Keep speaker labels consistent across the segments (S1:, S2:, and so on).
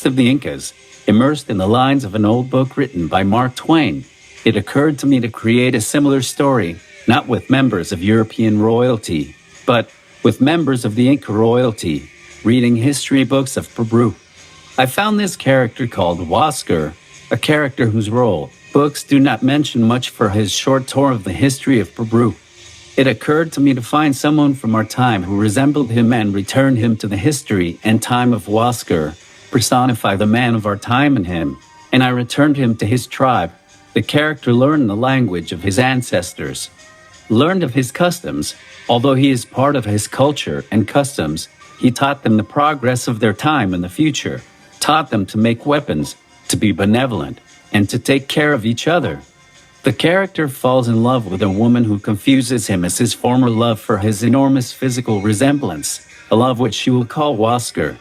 S1: of the Incas, immersed in the lines of an old book written by Mark Twain. It occurred to me to create a similar story, not with members of European royalty, but with members of the Inca royalty, reading history books of Peru. I found this character called Huáscar, a character whose role books do not mention much for his short tour of the history of Peru. It occurred to me to find someone from our time who resembled him and return him to the history and time of Huáscar, personify the man of our time in him, and I returned him to his tribe. The character learned the language of his ancestors, learned of his customs. Although he is part of his culture and customs, he taught them the progress of their time in the future, taught them to make weapons, to be benevolent, and to take care of each other. The character falls in love with a woman who confuses him as his former love for his enormous physical resemblance, a love which she will call Huáscar.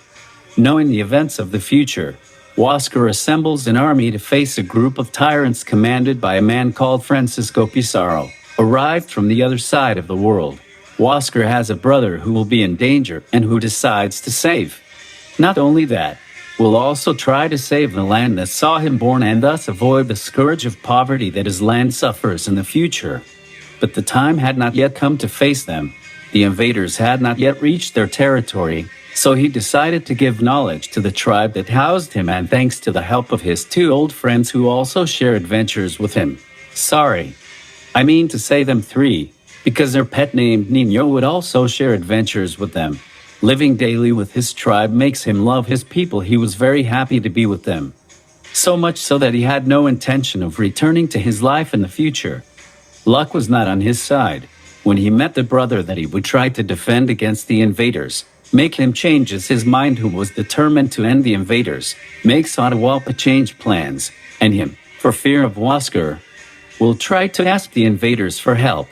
S1: Knowing the events of the future, Huáscar assembles an army to face a group of tyrants commanded by a man called Francisco Pizarro, arrived from the other side of the world. Huáscar has a brother who will be in danger and who decides to save. Not only that, will also try to save the land that saw him born and thus avoid the scourge of poverty that his land suffers in the future. But the time had not yet come to face them. The invaders had not yet reached their territory, so he decided to give knowledge to the tribe that housed him, and thanks to the help of his two old friends who also share adventures with him. I mean to say them three, because their pet named Nino would also share adventures with them. Living daily with his tribe makes him love his people. He was very happy to be with them, so much so that he had no intention of returning to his life in the future. Luck was not on his side. When he met the brother that he would try to defend against the invaders, make him changes his mind, who was determined to end the invaders, makes Atahualpa change plans, and him, for fear of Huáscar, will try to ask the invaders for help.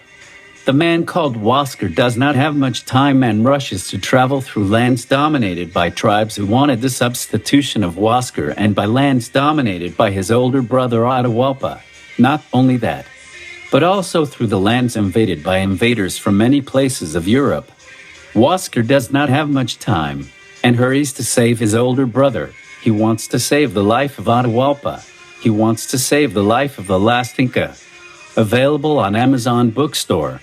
S1: The man called Huáscar does not have much time and rushes to travel through lands dominated by tribes who wanted the substitution of Huáscar, and by lands dominated by his older brother Atahualpa. Not only that, but also through the lands invaded by invaders from many places of Europe. Huáscar does not have much time and hurries to save his older brother. He wants to save the life of Atahualpa. He wants to save the life of the last Inca. Available on Amazon Bookstore.